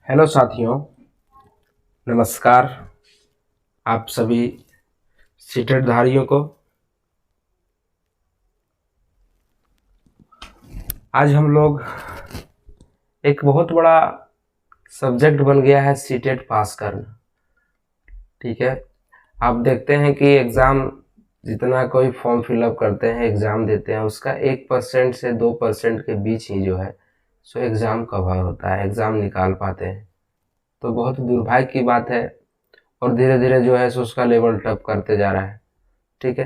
Hello साथियों, नमस्कार। आप सभी सीटेट धारियों को आज हम लोग एक बहुत बड़ा सब्जेक्ट बन गया है सीटेट पास करना। ठीक है, आप देखते हैं कि एग्ज़ाम जितना कोई फॉर्म फिलअप करते हैं, एग्ज़ाम देते हैं, उसका 1% से 2% के बीच ही जो है सो एग्ज़ाम कवर होता है, एग्ज़ाम निकाल पाते हैं। तो बहुत दुर्भाग्य की बात है और धीरे धीरे जो है सो उसका लेवल टप करते जा रहा है। ठीक है,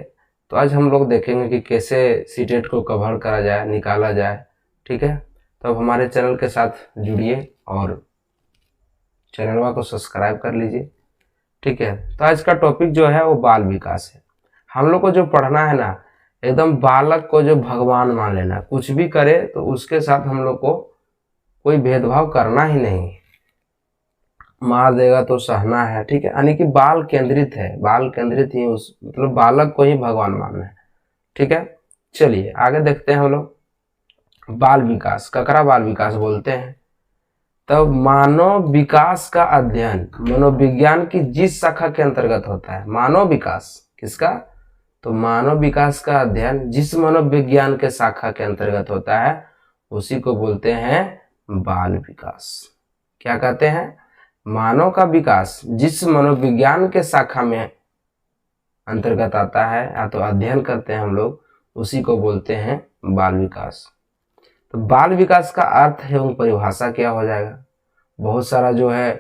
तो आज हम लोग देखेंगे कि कैसे सीटेट को कवर करा जाए, निकाला जाए। ठीक है, तो अब हमारे चैनल के साथ जुड़िए और चैनलवा को सब्सक्राइब कर लीजिए। ठीक है, तो आज का टॉपिक जो है वो बाल विकास है। हम लोग को जो पढ़ना है ना, एकदम बालक को जो भगवान मान लेना, कुछ भी करे तो उसके साथ हम लोग को कोई भेदभाव करना ही नहीं, मार देगा तो सहना है। ठीक है, यानी कि बाल केंद्रित है, बाल केंद्रित ही उस मतलब बालक को ही भगवान मानना है। ठीक है, चलिए आगे देखते हैं हम लोग। बाल विकास, ककरा बाल विकास बोलते हैं? तब मानव विकास का अध्ययन मनोविज्ञान की जिस शाखा के अंतर्गत होता है, मानव विकास किसका? तो मानव विकास का अध्ययन जिस मनोविज्ञान के शाखा के अंतर्गत होता है उसी को बोलते हैं बाल विकास। क्या कहते हैं? मानव का विकास जिस मनोविज्ञान के शाखा में अंतर्गत आता है या तो अध्ययन करते हैं हम लोग, उसी को बोलते हैं बाल विकास। तो बाल विकास का अर्थ एवं परिभाषा क्या हो जाएगा? बहुत सारा जो है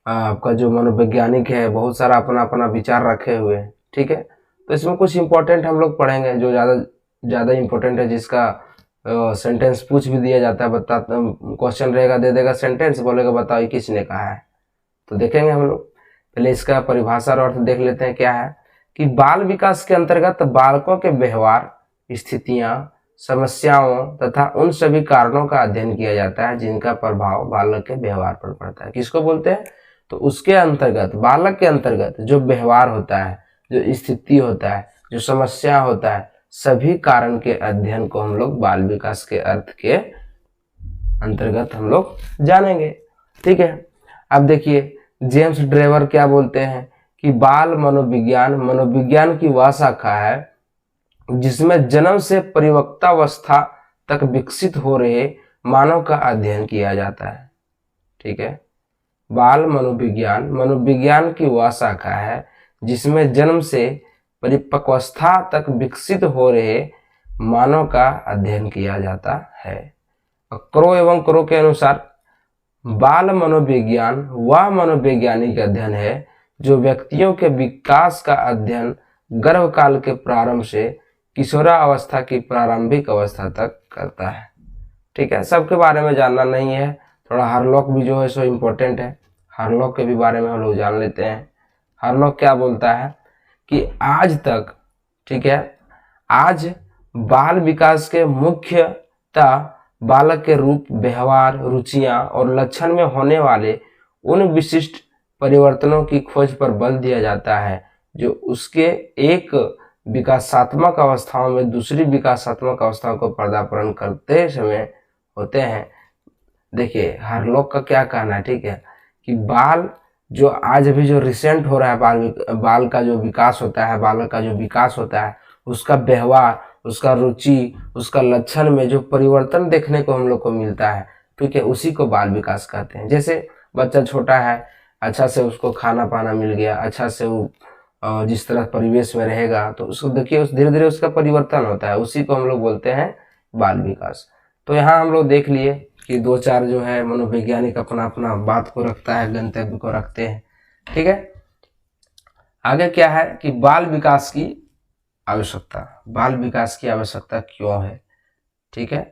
आपका जो मनोवैज्ञानिक है, बहुत सारा अपना अपना विचार रखे हुए हैं। ठीक है, तो इसमें कुछ इंपॉर्टेंट हम लोग पढ़ेंगे जो ज़्यादा इंपॉर्टेंट है, जिसका सेंटेंस पूछ भी दिया जाता है। बता क्वेश्चन रहेगा, दे देगा सेंटेंस, बोलेगा बताओ किसने कहा है। तो देखेंगे हम लोग। पहले इसका परिभाषा और अर्थ देख लेते हैं। क्या है कि बाल विकास के अंतर्गत बालकों के व्यवहार, स्थितियां, समस्याओं तथा उन सभी कारणों का अध्ययन किया जाता है जिनका प्रभाव बालक के व्यवहार पर पड़ता है। किसको बोलते हैं? तो उसके अंतर्गत, बालक के अंतर्गत जो व्यवहार होता है, जो स्थिति होता है, जो समस्या होता है, सभी कारण के अध्ययन को हम लोग बाल विकास के अर्थ के अंतर्गत हम लोग जानेंगे। ठीक है, अब देखिए जेम्स ड्रेवर क्या बोलते हैं कि बाल मनोविज्ञान मनोविज्ञान की वह शाखा है जिसमें जन्म से परिपक्वावस्था तक विकसित हो रहे मानव का अध्ययन किया जाता है। ठीक है, बाल मनोविज्ञान मनोविज्ञान की वह शाखा है जिसमें जन्म से परिपक्वावस्था तक विकसित हो रहे मानव का अध्ययन किया जाता है। क्रो एवं क्रो के अनुसार बाल मनोविज्ञान वह मनोवैज्ञानिक अध्ययन है जो व्यक्तियों के विकास का अध्ययन गर्भकाल के प्रारंभ से किशोरावस्था की प्रारंभिक अवस्था तक करता है। ठीक है, सबके बारे में जानना नहीं है, थोड़ा हार्लॉक भी जो है सो इम्पोर्टेंट है। हार्लॉक के भी बारे में हम लोग जान लेते हैं। हार्लॉक क्या बोलता है कि आज तक, ठीक है, आज बाल विकास के मुख्यतः बालक के रूप, व्यवहार, रुचियां और लक्षण में होने वाले उन विशिष्ट परिवर्तनों की खोज पर बल दिया जाता है जो उसके एक विकासात्मक अवस्थाओं में दूसरी विकासात्मक अवस्थाओं को पदार्पण करते समय होते हैं। देखिए हार्लॉक का क्या कहना है, ठीक है, कि बाल जो आज अभी जो रिसेंट हो रहा है, बाल का जो विकास होता है, बालक का जो विकास होता है, उसका व्यवहार, उसका रुचि, उसका लक्षण में जो परिवर्तन देखने को हम लोग को मिलता है, ठीक है, उसी को बाल विकास कहते हैं। जैसे बच्चा छोटा है, अच्छा से उसको खाना पाना मिल गया, अच्छा से वो जिस तरह परिवेश में रहेगा तो उसको देखिए उस धीरे धीरे उसका परिवर्तन होता है, उसी को हम लोग बोलते हैं बाल विकास। तो यहाँ हम लोग देख लिए कि दो चार जो है मनोवैज्ञानिक अपना अपना बात को रखता है, गंतव्य को रखते हैं। ठीक है, आगे क्या है कि बाल विकास की आवश्यकता, बाल विकास की आवश्यकता क्यों है? ठीक है,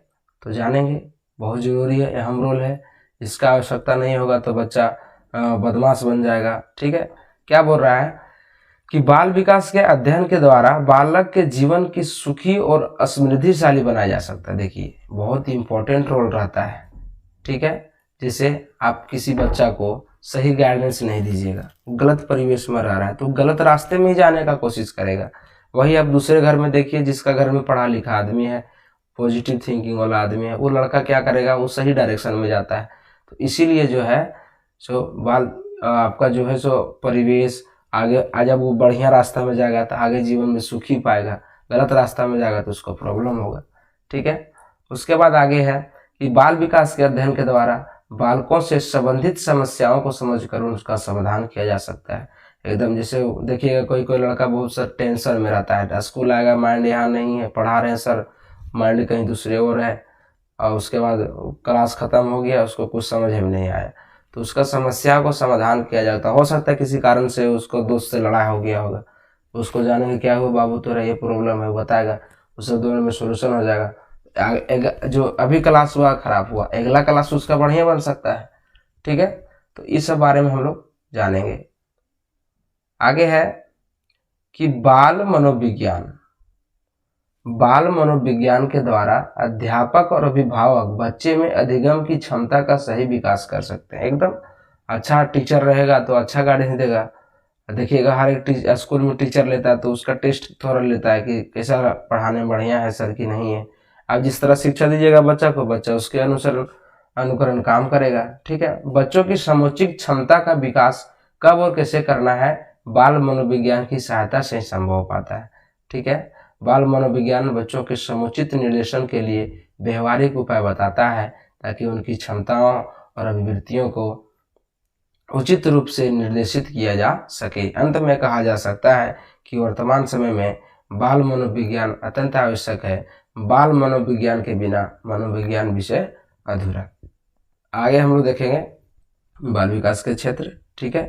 तो जानेंगे, बहुत जरूरी है, अहम रोल है। इसका आवश्यकता नहीं होगा तो बच्चा बदमाश बन जाएगा। ठीक है, क्या बोल रहा है कि बाल विकास के अध्ययन के द्वारा बालक के जीवन की सुखी और समृद्धिशाली बनाया जा सकता है। देखिए बहुत ही इंपॉर्टेंट रोल रहता है। ठीक है, जैसे आप किसी बच्चा को सही गाइडेंस नहीं दीजिएगा, गलत परिवेश में रह रहा है तो गलत रास्ते में ही जाने का कोशिश करेगा। वही आप दूसरे घर में देखिए जिसका घर में पढ़ा लिखा आदमी है, पॉजिटिव थिंकिंग वाला आदमी है, वो लड़का क्या करेगा, वो सही डायरेक्शन में जाता है। तो इसीलिए जो है सो बाल आपका जो है सो परिवेश आगे जब वो बढ़िया रास्ता में जाएगा तो आगे जीवन में सुख ही पाएगा, गलत रास्ता में जाएगा तो उसको प्रॉब्लम होगा। ठीक है, उसके बाद आगे है कि बाल विकास के अध्ययन के द्वारा बालकों से संबंधित समस्याओं को समझकर उसका समाधान किया जा सकता है। एकदम जैसे देखिएगा कोई कोई लड़का बहुत सा टेंशन में रहता है, स्कूल आएगा माइंड यहाँ नहीं है, पढ़ा रहे हैं सर, माइंड कहीं दूसरे ओर है, और उसके बाद क्लास खत्म हो गया, उसको कुछ समझ में नहीं आया, तो उसका समस्या को समाधान किया जाता है। हो सकता है किसी कारण से उसको दोस्त से लड़ाई हो गया होगा, उसको जानेंगे क्या हुआ बाबू तेरा ये प्रॉब्लम है, बताएगा, उससे दोनों में सोल्यूशन हो जाएगा। जो अभी क्लास हुआ खराब हुआ, अगला क्लास उसका बढ़िया बन सकता है। ठीक है, तो इस सब बारे में हम लोग जानेंगे। आगे है कि बाल मनोविज्ञान के द्वारा अध्यापक और अभिभावक बच्चे में अधिगम की क्षमता का सही विकास कर सकते हैं। एकदम अच्छा टीचर रहेगा तो अच्छा गाइडेंस देगा। देखिएगा हर एक स्कूल में टीचर लेता है तो उसका टेस्ट थोड़ा लेता है कि कैसा पढ़ाने में बढ़िया है सर कि नहीं है। आप जिस तरह शिक्षा दीजिएगा बच्चा को, बच्चा उसके अनुकरण काम करेगा। ठीक है, बच्चों की समुचित क्षमता का विकास कब और कैसे करना है, बाल मनोविज्ञान की सहायता से संभव हो पाता है। ठीक है, बाल मनोविज्ञान बच्चों के समुचित निर्देशन के लिए व्यवहारिक उपाय बताता है ताकि उनकी क्षमताओं और अभिवृत्तियों को उचित रूप से निर्देशित किया जा सके। अंत में कहा जा सकता है कि वर्तमान समय में बाल मनोविज्ञान अत्यंत आवश्यक है। बाल मनोविज्ञान के बिना मनोविज्ञान विषय अधूरा। आगे हम लोग देखेंगे बाल विकास के क्षेत्र। ठीक है।